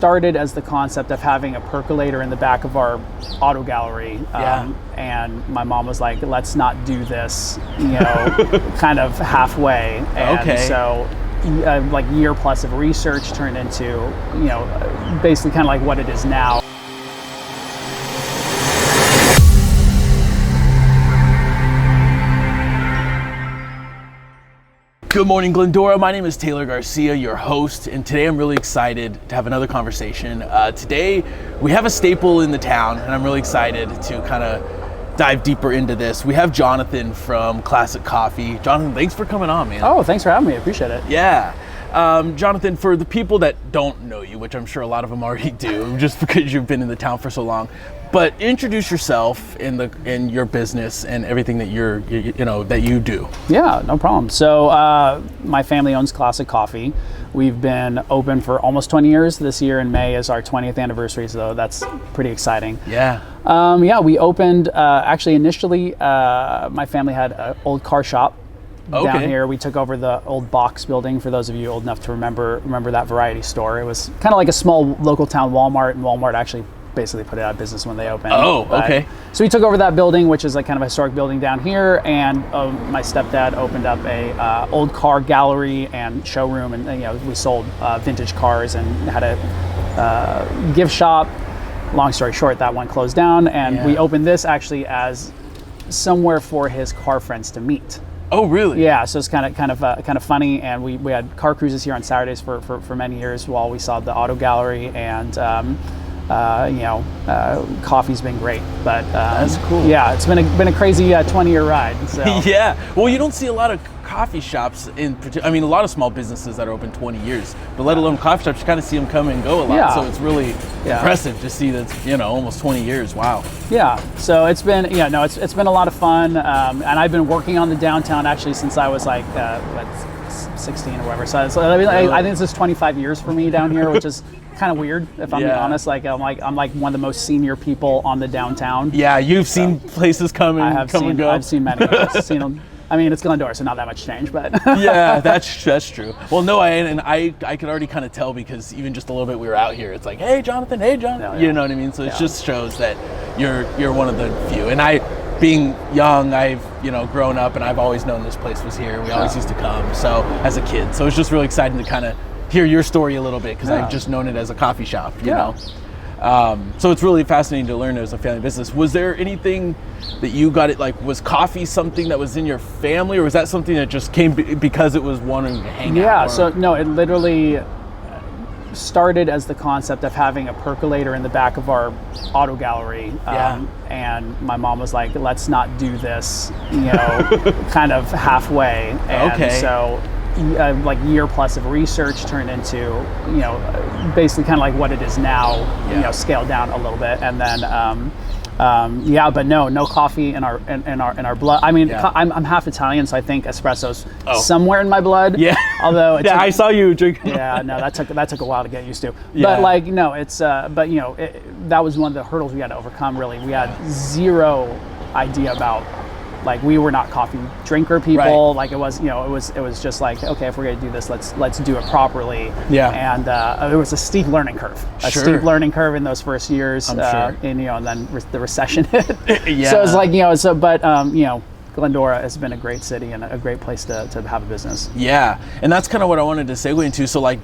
Started as the concept of having a percolator in the back of our auto gallery, and my mom was like, let's not do this, kind of halfway. And so like year plus of research turned into, basically kind of like what it is now. Good morning, Glendora. My name is Taylor Garcia, your host, and today I'm really excited to have another conversation. Today, we have a staple in the town, and I'm really excited to kind of dive deeper into this. We have Jonathan from Classic Coffee. Jonathan, thanks for coming on, man. Oh, thanks for having me. I appreciate it. Yeah. Jonathan, for the people that don't know you, which I'm sure a lot of them already do, just because you've been in the town for so long, but introduce yourself in your business and everything that that you do. Yeah, no problem. So my family owns Classic Coffee. We've been open for almost 20 years. This year in May is our 20th anniversary, so that's pretty exciting. Yeah. We opened actually initially. My family had an old car shop. Down here. We took over the old box building, for those of you old enough to remember that variety store. It was kind of like a small local town Walmart, and Walmart actually basically put it out of business when they opened. So we took over that building, which is like kind of a historic building down here, and my stepdad opened up a old car gallery and showroom, and we sold vintage cars and had a gift shop. Long story short, that one closed down, and we opened this actually as somewhere for his car friends to meet. Oh, really? Yeah, so it's kind of funny, and we had car cruises here on Saturdays for many years while we saw the auto gallery, and coffee's been great. But that's cool. Yeah, it's been a crazy 20-year ride. So. Yeah, well, you don't see a lot of coffee shops in particular. I mean, a lot of small businesses that are open 20 years, but let alone coffee shops, you kind of see them come and go a lot. Yeah. So it's really impressive to see that, almost 20 years. Wow. Yeah, so it's been, it's been a lot of fun, and I've been working on the downtown actually since I was like 16 or whatever. So I think this is 25 years for me down here, which is kind of weird, if I'm being honest. I'm like one of the most senior people on the downtown. Yeah, you've seen places come and go. I've seen many. I've seen them. I mean, it's Glendora, so not that much change, but yeah, that's true. Well, no, I could already kind of tell, because even just a little bit we were out here. It's like, hey, Jonathan, you know what I mean? So it just shows that you're one of the few. And I, being young, I've grown up, and I've always known this place was here. We always used to come. So as a kid, so it's just really exciting to kind of hear your story a little bit, because I've just known it as a coffee shop. You know. So it's really fascinating to learn as a family business. Was there anything that you got it, like, was coffee something that was in your family, or was that something that just came because it was wanting to hang out? Yeah, so no, it literally started as the concept of having a percolator in the back of our auto gallery. And my mom was like, let's not do this, kind of halfway. And so like year plus of research turned into, basically kind of like what it is now, scaled down a little bit. And then, but no coffee in our blood. I mean, I'm half Italian, so I think espresso's somewhere in my blood. Yeah. Although I saw you drink. Yeah, no, that took a while to get used to. But that was one of the hurdles we had to overcome. Really, we had zero idea about. Like, we were not coffee drinker people. Like, it was just like, okay, if we're gonna do this, let's do it properly. Yeah. And it was a steep learning curve. Steep learning curve in those first years. I'm sure. And then the recession hit. So it's like, Glendora has been a great city and a great place to have a business. Yeah, and that's kind of what I wanted to segue into. So, like,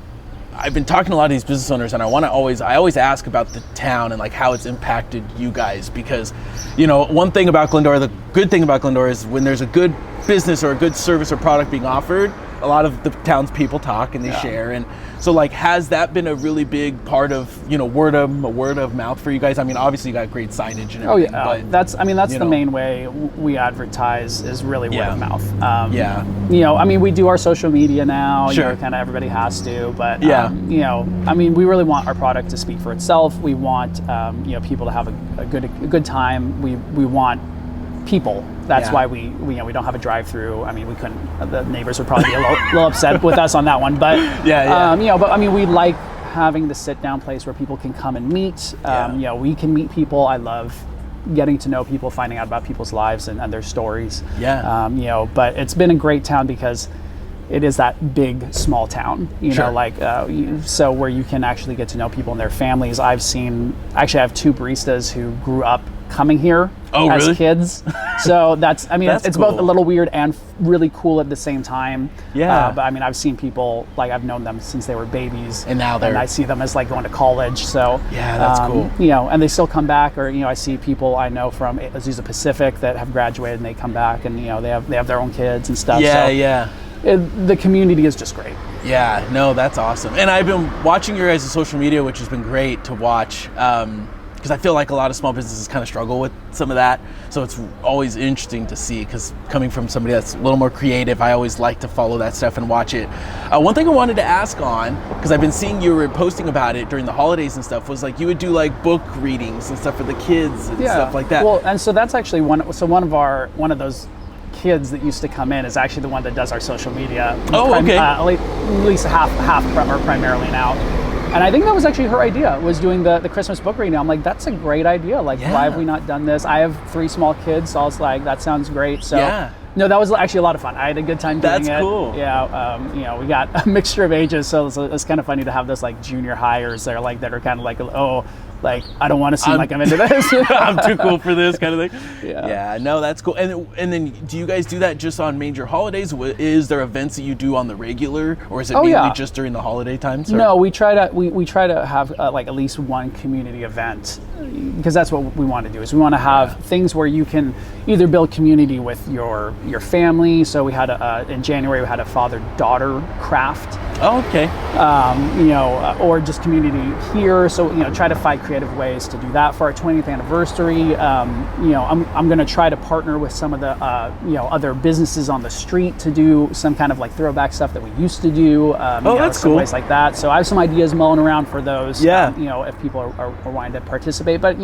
I've been talking to a lot of these business owners, and I always ask about the town and like how it's impacted you guys, because one thing about Glendora, the good thing about Glendora, is when there's a good business or a good service or product being offered, a lot of the townspeople talk and they share. And so, like, has that been a really big part of word of mouth for you guys? I mean, obviously you got great signage and everything. But that's the main way we advertise, is really word of mouth. I mean, we do our social media now. Kind of everybody has to, but I mean, we really want our product to speak for itself. We want people to have a good time. We want people. That's why we don't have a drive-through. I mean, we couldn't. The neighbors would probably be a little upset with us on that one. But but I mean, we like having the sit-down place where people can come and meet. We can meet people. I love getting to know people, finding out about people's lives and their stories. But it's been a great town because it is that big small town, Sure. know, like so where you can actually get to know people and their families. I have 2 baristas who grew up coming here as really? kids. So that's, I mean, That's it's cool. both a little weird and really cool at the same time. Yeah. But I mean, I've seen people, like I've known them since they were babies. And now I see them as like going to college. So Yeah, that's cool. You know, and they still come back, or, I see people I know from Azusa Pacific that have graduated and they come back and, they have their own kids and stuff. Yeah, so yeah. The community is just great. Yeah, no, that's awesome. And I've been watching your guys' social media, which has been great to watch, because I feel like a lot of small businesses kind of struggle with some of that. So it's always interesting to see, because coming from somebody that's a little more creative, I always like to follow that stuff and watch it. One thing I wanted to ask on, because I've been seeing you were posting about it during the holidays and stuff, was like you would do like book readings and stuff for the kids and stuff like that. Well, and so that's actually one of those kids that used to come in is actually the one that does our social media. Oh, okay. At least half or primarily now. And I think that was actually her idea, was doing the Christmas book reading. I'm like, that's a great idea. Like, why have we not done this? I have 3 small kids, so I was like, that sounds great. So no, that was actually a lot of fun. I had a good time doing it. That's cool. Yeah, we got a mixture of ages, so it's kind of funny to have this like junior hires that are kind of like, oh, like I don't want to seem like I'm into this. I'm too cool for this kind of thing. Yeah, no, that's cool. And then do you guys do that just on major holidays? Is there events that you do on the regular, or is it mainly just during the holiday times? Or? No, we try to have like at least one community event, because that's what we want to do. Is we want to have things where you can either build community with your family. So we had in January we had a father-daughter craft. Oh, okay. Or just community here. So try to find creative ways to do that for our 20th anniversary. I'm going to try to partner with some of the other businesses on the street to do some kind of like throwback stuff that we used to do. That's some cool. ways like that. So I have some ideas mulling around for those. Yeah. If people are wanting to participate, but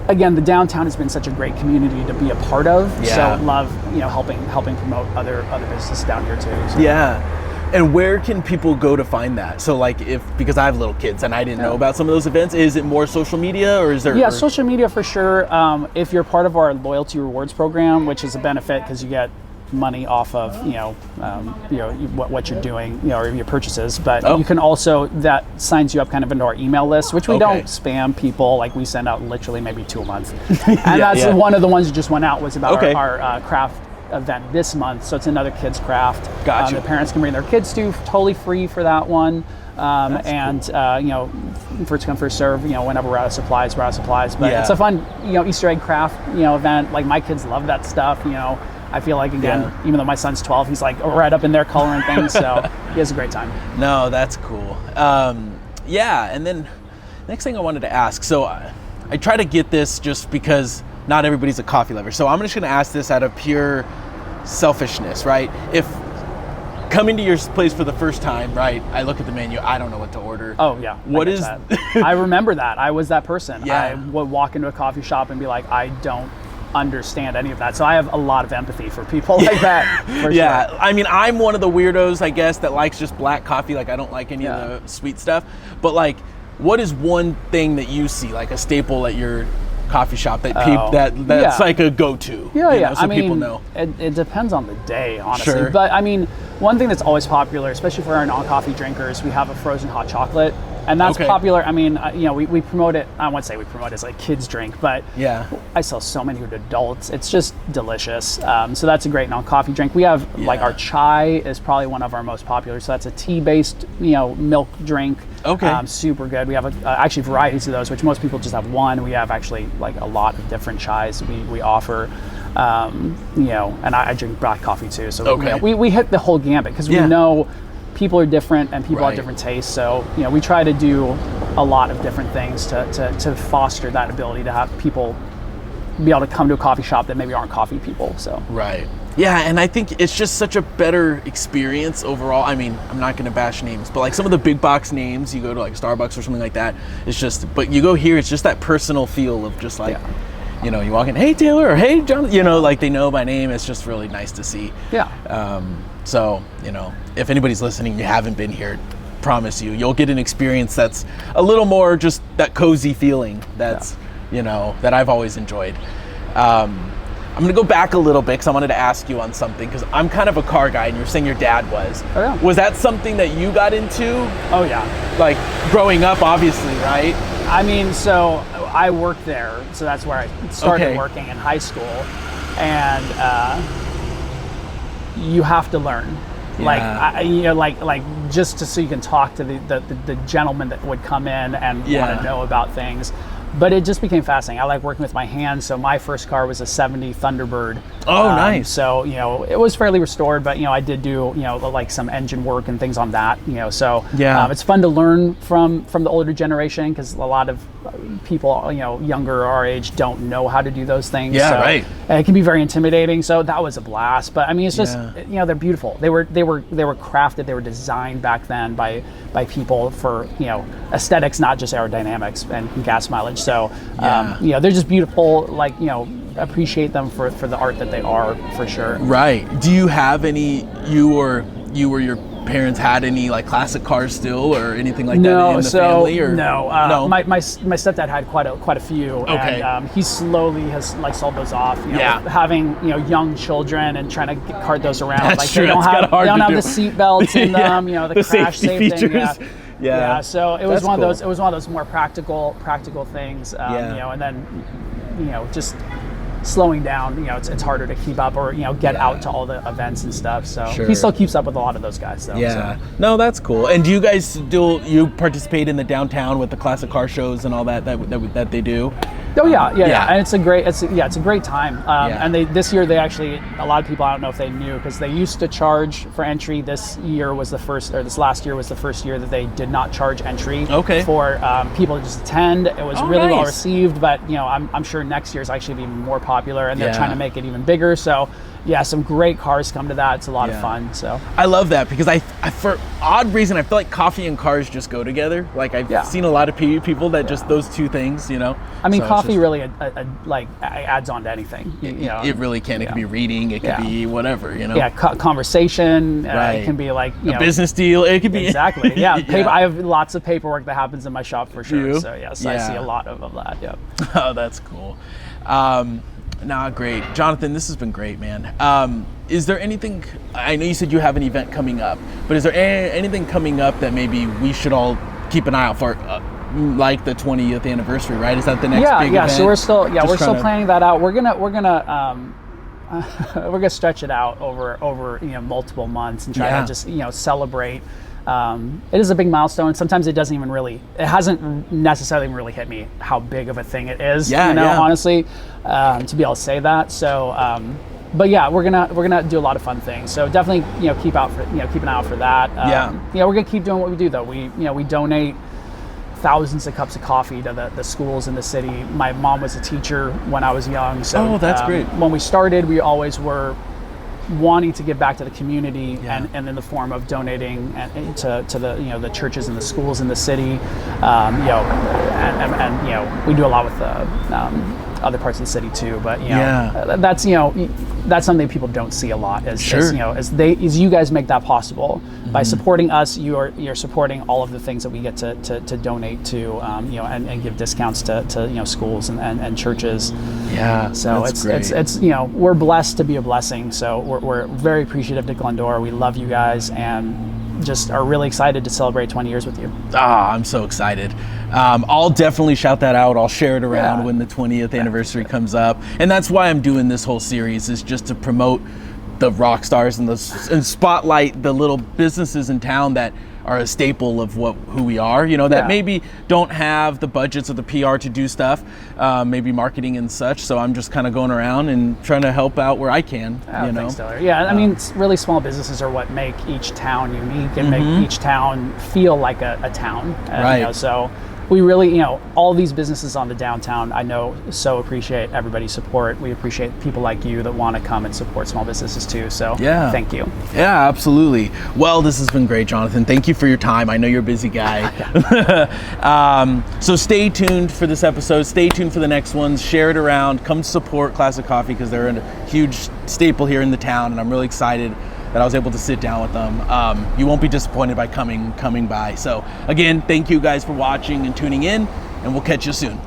again, the downtown has been such a great community to be a part of. Yeah. So love helping promote other businesses down here too. So. Yeah. And where can people go to find that? So like because I have little kids and I didn't know about some of those events, is it more social media or is there? Yeah, social media for sure. If you're part of our loyalty rewards program, which is a benefit because you get money off of what you're doing, or your purchases, but you can also, that signs you up kind of into our email list, which we don't spam people. Like we send out literally maybe 2 a month, and that's one of the ones that just went out was about our craft event this month. So it's another kids craft. Gotcha. The parents can bring their kids to, totally free for that one. First come, first serve, whenever we're out of supplies, we're out of supplies. But it's a fun, Easter egg craft, event. Like my kids love that stuff, I feel like, again, even though my son's 12, he's like right up in there coloring things. So he has a great time. No, that's cool. And then next thing I wanted to ask. So I try to get this just because not everybody's a coffee lover. So I'm just going to ask this out of pure selfishness, right? If coming to your place for the first time, right, I look at the menu, I don't know what to order. Oh, yeah. What is that? I remember that. I was that person. Yeah. I would walk into a coffee shop and be like, I don't understand any of that. So I have a lot of empathy for people like that. For sure. I mean, I'm one of the weirdos, I guess, that likes just black coffee. Like I don't like any of the sweet stuff. But like, what is one thing that you see, like a staple at your coffee shop that's like a go-to? So people know. It depends on the day, honestly. Sure. But I mean, one thing that's always popular, especially for our non-coffee drinkers, we have a frozen hot chocolate. And that's popular. I mean, we promote it. I won't say we promote it as like kids drink, but I sell so many to adults. It's just delicious. So that's a great non-coffee drink. We have like our chai is probably one of our most popular. So that's a tea-based, milk drink. Super good. We have actually varieties of those, which most people just have one. We have actually like a lot of different chais we offer. And I drink black coffee too. So we hit the whole gambit because we know people are different and people have different tastes. So, we try to do a lot of different things to foster that ability to have people be able to come to a coffee shop that maybe aren't coffee people. So. Right. Yeah, and I think it's just such a better experience overall. I mean, I'm not going to bash names, but like some of the big box names, you go to like Starbucks or something like that, it's just, but you go here, it's just that personal feel of just like, you walk in, hey Taylor, or hey John, like they know my name. It's just really nice to see. So, if anybody's listening, you haven't been here, promise you'll get an experience that's a little more just that cozy feeling that's, that I've always enjoyed. I'm going to go back a little bit because I wanted to ask you on something, because I'm kind of a car guy and you're saying your dad was. Oh, yeah. Was that something that you got into? Oh, yeah. Like growing up, obviously, right? I mean, so I worked there, so that's where I started working in high school, and you have to learn. Yeah. Like just so you can talk to the gentleman that would come in and want to know about things. But it just became fascinating. I like working with my hands. So my first car was a 70 Thunderbird. Oh, nice. So, it was fairly restored, but, I did do, like some engine work and things on that, so it's fun to learn from the older generation, because a lot of people, younger our age don't know how to do those things. Yeah, so, right. And it can be very intimidating. So that was a blast. But I mean, it's just, they're beautiful. They were crafted. They were designed back then by people for, aesthetics, not just aerodynamics and gas mileage. So, they're just beautiful, like, appreciate them for the art that they are, for sure. Right. Do you have any, you or your parents had any like classic cars still or anything like that in the family? Or? No. My stepdad had quite a few. Okay. And he slowly has like sold those off. Having young children and trying to cart those around. That's like true. They don't have the seat belts in them. The crash safety safe features. thing. Yeah. So it was That's one cool. of those. It was one of those more practical things. And then just slowing down, it's harder to keep up or get out to all the events and stuff. So he still keeps up with a lot of those guys though. Yeah. So. No, that's cool. And do you guys you participate in the downtown with the classic car shows and all that they do? Oh yeah. And it's a great time. And this year they actually, a lot of people, I don't know if they knew, because they used to charge for entry. This last year was the first year that they did not charge entry for people to just attend. It was really well received, but I'm sure next year is actually be more popular, and they're trying to make it even bigger. So some great cars come to that. It's a lot of fun. So I love that, because I for odd reason I feel like coffee and cars just go together. Like I've seen a lot of people that just those two things. I mean, so coffee really like adds on to anything. It really can. It could be reading. It could be whatever. Conversation. It can be like a business deal. It could be exactly. Yeah. Paper, I have lots of paperwork that happens in my shop for sure. So I see a lot of that. Yeah. Oh, that's cool. Great. Jonathan, this has been great, man. Is there anything, I know you said you have an event coming up, but is there anything coming up that maybe we should all keep an eye out for, like the 20th anniversary, right? Is that the next big event? So we're still planning that out. We're gonna stretch it out over multiple months and try to just celebrate. It is a big milestone. Sometimes it hasn't necessarily really hit me how big of a thing it is. Honestly, to be able to say that. So, but we're gonna do a lot of fun things. So definitely, keep an eye out for that. We're gonna keep doing what we do though. We donate thousands of cups of coffee to the schools in the city. My mom was a teacher when I was young. So that's great. When we started, we always were wanting to give back to the community and in the form of donating to the churches and the schools in the city, and we do a lot with other parts of the city too. But that's something people don't see a lot. As you guys make that possible by supporting us. You're supporting all of the things that we get to donate to, and give discounts to schools and churches. Yeah. So it's we're blessed to be a blessing. So we're very appreciative to Glendora. We love you guys and just are really excited to celebrate 20 years with you. I'm so excited. I'll definitely shout that out. I'll share it around when the 20th anniversary comes up. And that's why I'm doing this whole series, is just to promote the rock stars and spotlight the little businesses in town that are a staple of who we are, that maybe don't have the budgets or the PR to do stuff, maybe marketing and such. So I'm just kind of going around and trying to help out where I can. Thanks, Taylor. I mean, really small businesses are what make each town unique and make each town feel like a town. Right. So we really, all these businesses on the downtown, I know, so appreciate everybody's support. We appreciate people like you that want to come and support small businesses too. So thank you. Yeah, absolutely. Well, this has been great, Jonathan. Thank you for your time. I know you're a busy guy. So stay tuned for this episode. Stay tuned for the next ones. Share it around. Come support Classic Coffee, because they're a huge staple here in the town, and I'm really excited that I was able to sit down with them. You won't be disappointed by coming by. So again, thank you guys for watching and tuning in, and we'll catch you soon.